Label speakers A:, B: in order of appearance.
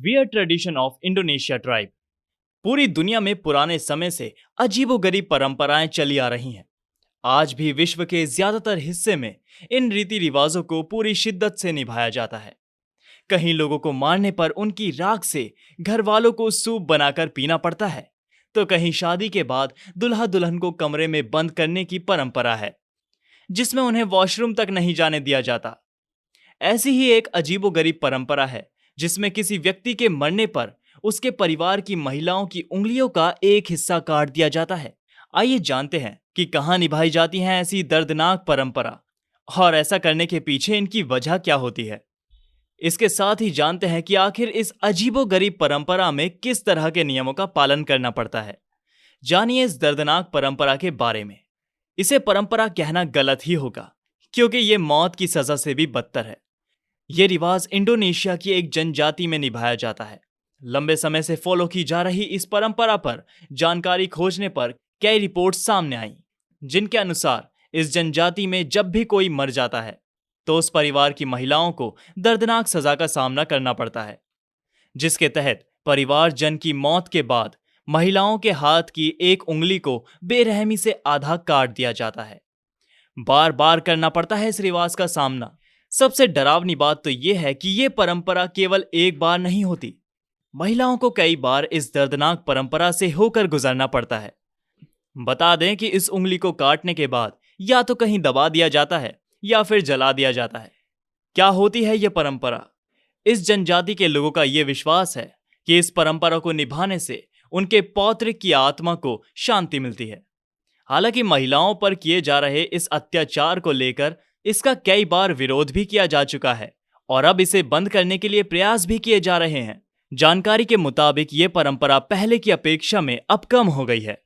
A: Weird tradition of Indonesia tribe. पूरी दुनिया में पुराने समय से अजीबोगरीब परंपराएं चली आ रही हैं। आज भी विश्व के ज्यादातर हिस्से में इन रीति रिवाजों को पूरी शिद्दत से निभाया जाता है। कहीं लोगों को मारने पर उनकी राख से घर वालों को सूप बनाकर पीना पड़ता है, तो कहीं शादी के बाद दुल्हा दुल्हन को कमरे में बंद करने की परंपरा है, जिसमें उन्हें वॉशरूम तक नहीं जाने दिया जाता। ऐसी ही एक अजीबोगरीब परंपरा है जिसमें किसी व्यक्ति के मरने पर उसके परिवार की महिलाओं की उंगलियों का एक हिस्सा काट दिया जाता है। आइए जानते हैं कि कहां निभाई जाती है ऐसी दर्दनाक परंपरा और ऐसा करने के पीछे इनकी वजह क्या होती है। इसके साथ ही जानते हैं कि आखिर इस अजीबोगरीब परंपरा में किस तरह के नियमों का पालन करना पड़ता है। जानिए इस दर्दनाक परंपरा के बारे में। इसे परंपरा कहना गलत ही होगा, क्योंकि ये मौत की सजा से भी बदतर है। ये रिवाज इंडोनेशिया की एक जनजाति में निभाया जाता है। लंबे समय से फॉलो की जा रही इस परंपरा पर जानकारी खोजने पर कई रिपोर्ट सामने आई, जिनके अनुसार इस जनजाति में जब भी कोई मर जाता है तो उस परिवार की महिलाओं को दर्दनाक सजा का सामना करना पड़ता है, जिसके तहत परिवारजन की मौत के बाद महिलाओं के हाथ की एक उंगली को बेरहमी से आधा काट दिया जाता है। बार बार करना पड़ता है इस रिवाज का सामना। सबसे डरावनी बात तो यह है कि यह परंपरा केवल एक बार नहीं होती। महिलाओं को कई बार इस दर्दनाक परंपरा से होकर गुजरना पड़ता है। बता दें कि इस उंगली को काटने के बाद या तो कहीं दबा दिया जाता है या फिर जला दिया जाता है। क्या होती है यह परंपरा? इस जनजाति के लोगों का यह विश्वास है कि इस परंपरा को निभाने से उनके पौत्र की आत्मा को शांति मिलती है। हालांकि महिलाओं पर किए जा रहे इस अत्याचार को लेकर इसका कई बार विरोध भी किया जा चुका है और अब इसे बंद करने के लिए प्रयास भी किए जा रहे हैं। जानकारी के मुताबिक ये परंपरा पहले की अपेक्षा में अब कम हो गई है।